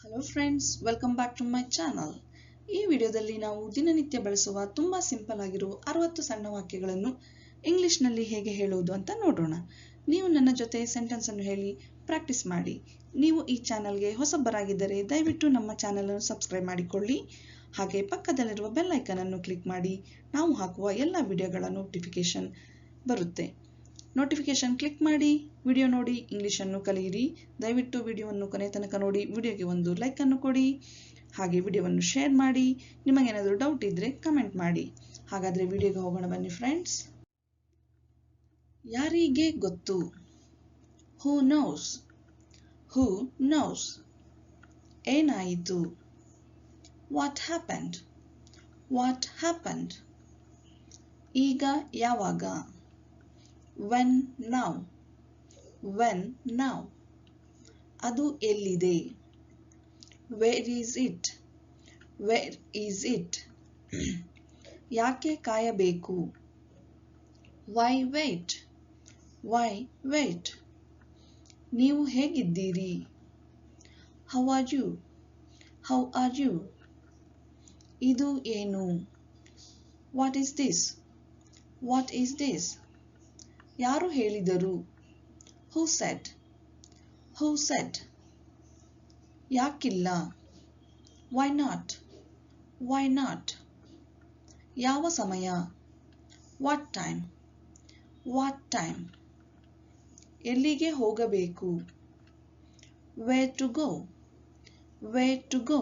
Hello friends, welcome back to my channel. ಈ ವಿಡಿಯೋದಲ್ಲಿ ನಾವು ದಿನನಿತ್ಯ ಬಳಸುವ ತುಂಬಾ ಸಿಂಪಲ್ ಆಗಿರುವ 60 ಸಣ್ಣ ವಾಕ್ಯಗಳನ್ನು ಇಂಗ್ಲಿಷ್ನಲ್ಲಿ ಹೇಗೆ ಹೇಳುವುದು ಅಂತ ನೋಡೋಣ. ನೀವು ನನ್ನ ಜೊತೆ ಸೆಂಟೆನ್ಸ್ ಅನ್ನು ಹೇಳಿ ಪ್ರಾಕ್ಟೀಸ್ ಮಾಡಿ. ನೀವು ಈ ಚಾನಲ್ಗೆ ಹೊಸಬರಾಗಿದ್ದರೆ ದಯವಿಟ್ಟು ನಮ್ಮ ಚಾನಲ್ ಅನ್ನು ಸಬ್ಸ್ಕ್ರೈಬ್ ಮಾಡಿಕೊಳ್ಳಿ. ಹಾಗೆ ಪಕ್ಕದಲ್ಲಿರುವ ಬೆಲ್ ಐಕಾನ್ ಅನ್ನು ಕ್ಲಿಕ್ ಮಾಡಿ. ನಾವು ಹಾಕುವ ಎಲ್ಲ ವಿಡಿಯೋಗಳ ನೋಟಿಫಿಕೇಶನ್ ಬರುತ್ತೆ. ನೋಟಿಫಿಕೇಶನ್ ಕ್ಲಿಕ್ ಮಾಡಿ ವಿಡಿಯೋ ನೋಡಿ ಇಂಗ್ಲಿಷನ್ನು ಕಲಿಯಿರಿ. ದಯವಿಟ್ಟು ವಿಡಿಯೋವನ್ನು ಕೊನೆ ತನಕ ನೋಡಿ. ವಿಡಿಯೋಗೆ ಒಂದು ಲೈಕ್ ಅನ್ನು ಕೊಡಿ. ಹಾಗೆ ವಿಡಿಯೋವನ್ನು ಶೇರ್ ಮಾಡಿ. ನಿಮಗೇನಾದರೂ ಡೌಟ್ ಇದ್ದರೆ ಕಮೆಂಟ್ ಮಾಡಿ. ಹಾಗಾದರೆ ವಿಡಿಯೋಗೆ ಹೋಗೋಣ ಬನ್ನಿ ಫ್ರೆಂಡ್ಸ್. ಯಾರಿಗೆ ಗೊತ್ತು? Who knows. Who knows. ಏನಾಯಿತು? What happened. What happened. ಈಗ ಯಾವಾಗ? When now. When now. ಅದು ಎಲ್ಲಿದೆ? Where is it? Where is it? ಯಾಕೆ ಕಾಯಬೇಕು? Why wait? Why wait? ನೀವು ಹೇಗಿದ್ದೀರಿ? How are you? How are you? ಇದು ಏನು? What is this? What is this? ಯಾರು ಹೇಳಿದರು? Who said? Who said? ಯಾಕಿಲ್ಲ? Why not? Why not? ಯಾವ ಸಮಯ? What time? What time? ಎಲ್ಲಿಗೆ ಹೋಗಬೇಕು? Where to go? Where to go?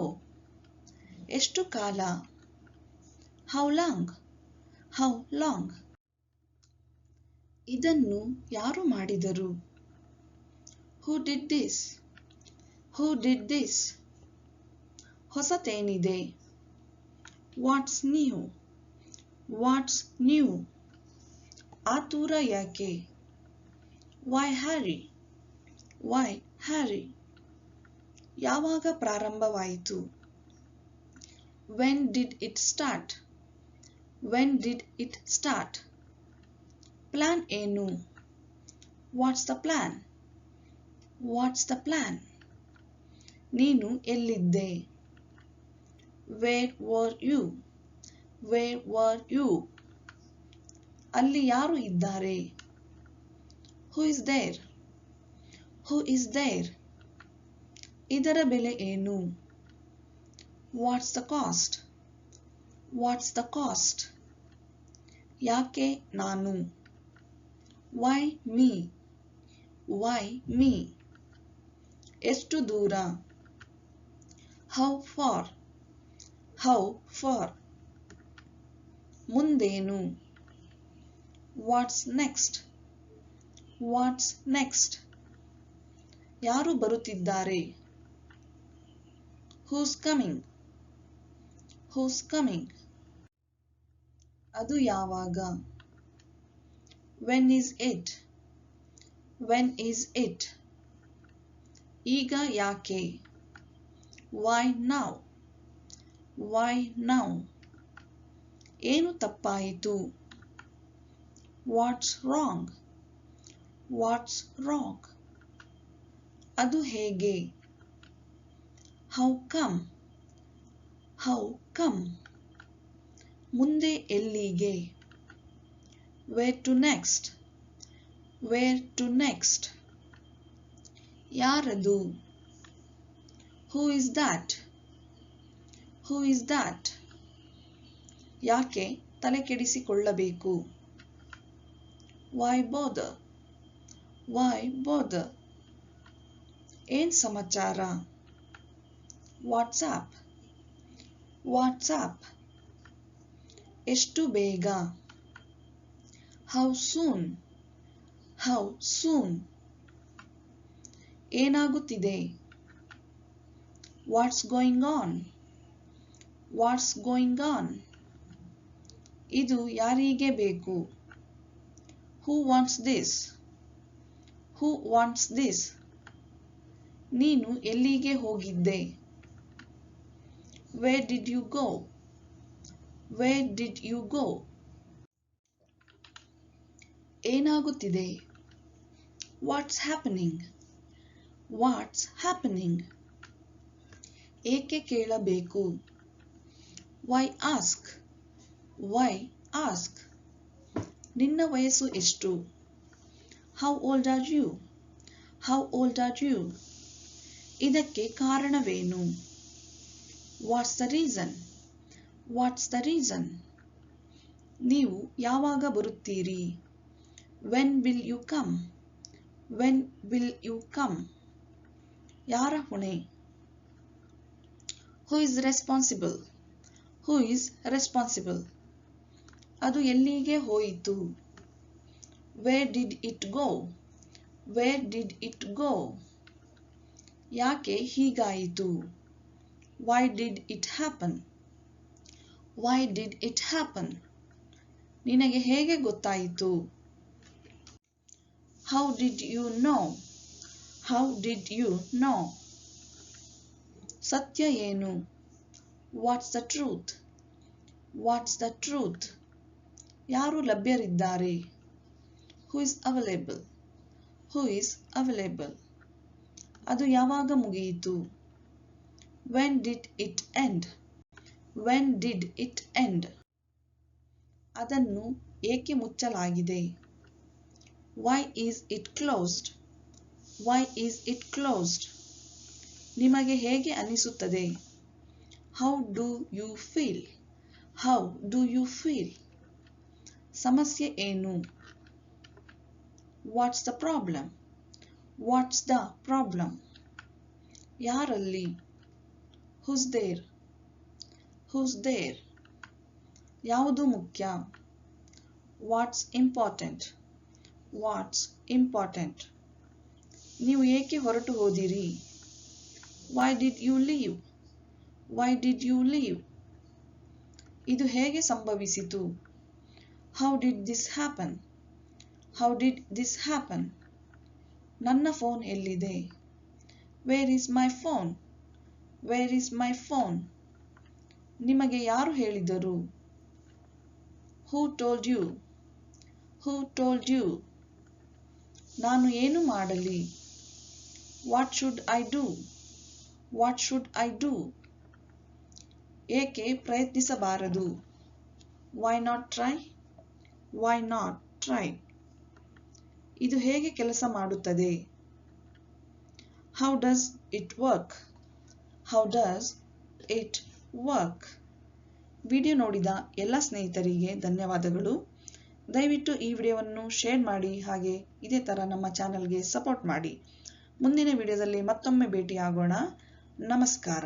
ಎಷ್ಟು ಕಾಲ? How long? How long? ಇದನ್ನು ಯಾರು ಮಾಡಿದರು? Who did this? Who did this? ಹೊಸತೇನಿದೆ? What's new? What's new? ಆತುರ ಯಾಕೆ? Why hurry? Why hurry? ಯಾವಾಗ ಪ್ರಾರಂಭವಾಯಿತು? When did it start? When did it start? Plan ಏನು? What's the plan? What's the plan? ನೀನು ಎಲ್ಲಿದ್ದೆ? Where were you? Where were you? ಅಲ್ಲಿ ಯಾರು ಇದ್ದಾರೆ? Who is there? Who is there? ಇದರ ಬೆಲೆ ಏನು? What's the cost? What's the cost? ಯಾಕೆ ನಾನು? Why me? Why me? ಎಷ್ಟು ದೂರ? How far? How far? ಮುಂದೇನು? What's next? What's next? ಯಾರು ಬರುತ್ತಿದ್ದಾರೆ? Who's coming? Who's coming? ಅದು ಯಾವಾಗ? When is it? When is it? ಈಗ ಯಾಕೆ? Why now? Why now? ಏನು ತಪ್ಪಾಯಿತು? What's wrong? What's wrong? ಅದು ಹೇಗೆ? How come? How come? ಮುಂದೆ ಎಲ್ಲಿಗೆ? Where to next? Where to next? ಯಾರದು? Who is that? Who is that? ಯಾಕೆ ತಲೆ ಕೆಡಿಸಿಕೊಳ್ಳಬೇಕು? Why bother? Why bother? ಏನ್ ಸಮಾಚಾರ? What's up? What's up? ಎಷ್ಟು ಬೇಗ? How soon? How soon? ಏನಾಗುತ್ತಿದೆ? What's going on? What's going on? ಇದು ಯಾರಿಗೆ ಬೇಕು? Who wants this? Who wants this? ನೀನು ಎಲ್ಲಿಗೆ ಹೋಗಿದ್ದೆ? Where did you go? Where did you go? ಏನಾಗುತ್ತಿದೆ? What's happening? What's happening? ಏಕೆ ಕೇಳಬೇಕು? Why ask? Why ask? ನಿನ್ನ ವಯಸ್ಸು ಎಷ್ಟು? How old are you? How old are you? ಇದಕ್ಕೆ ಕಾರಣವೇನು? What's the reason? What's the reason? ನೀವು ಯಾವಾಗ ಬರುತ್ತೀರಿ? When will you come? When will you come? ಯಾರ ಹೊಣೆ? Who is responsible? Who is responsible? ಅದು ಎಲ್ಲಿಗೆ ಹೋಯಿತು? Where did it go? Where did it go? ಯಾಕೆ ಹೀಗಾಯಿತು? Why did it happen? Why did it happen? ನಿನಗೆ ಹೇಗೆ ಗೊತ್ತಾಯಿತು? How did you know? How did you know? ಸತ್ಯ ಏನು? What's the truth? What's the truth? ಯಾರು ಲಭ್ಯರಿದ್ದಾರೆ? Who is available? Who is available? ಅದು ಯಾವಾಗ ಮುಗಿಯಿತು? When did it end? When did it end? ಅದನ್ನು ಏಕೆ ಮುಚ್ಚಲಾಗಿದೆ? Why is it closed? Why is it closed? ನಿಮಗೆ ಹೇಗೆ ಅನಿಸುತ್ತದೆ? How do you feel? How do you feel? ಸಮಸ್ಯೆ ಏನು? What's the problem? What's the problem? ಯಾರಲ್ಲಿ? Who's there? Who's there? ಯಾವುದು ಮುಖ್ಯ? What's important? What's important? ನೀವು ಏಕೆ ಹೊರಟು ಹೋದಿರಿ? Why did you leave? Why did you leave? ಇದು ಹೇಗೆ ಸಂಭವಿಸಿತು? How did this happen? How did this happen? ನನ್ನ ಫೋನ್ ಎಲ್ಲಿದೆ? Where is my phone? Where is my phone? ನಿಮಗೆ ಯಾರು ಹೇಳಿದರು? Who told you? Who told you? ನಾನು ಏನು ಮಾಡಲಿ? What should I do? What should I do? ಏಕೆ ಪ್ರಯತ್ನಿಸಬಾರದು? Why not try? Why not try? ಇದು ಹೇಗೆ ಕೆಲಸ ಮಾಡುತ್ತದೆ? How does it work? How does it work? Video ನೋಡಿದ ಎಲ್ಲ ಸ್ನೇಹಿತರಿಗೆ ಧನ್ಯವಾದಗಳು. ದಯವಿಟ್ಟು ಈ ವಿಡಿಯೋವನ್ನು ಶೇರ್ ಮಾಡಿ, ಹಾಗೆ ಇದೇ ಥರ ನಮ್ಮ ಚಾನಲ್ಗೆ ಸಪೋರ್ಟ್ ಮಾಡಿ. ಮುಂದಿನ ವಿಡಿಯೋದಲ್ಲಿ ಮತ್ತೊಮ್ಮೆ ಭೇಟಿಯಾಗೋಣ. ನಮಸ್ಕಾರ.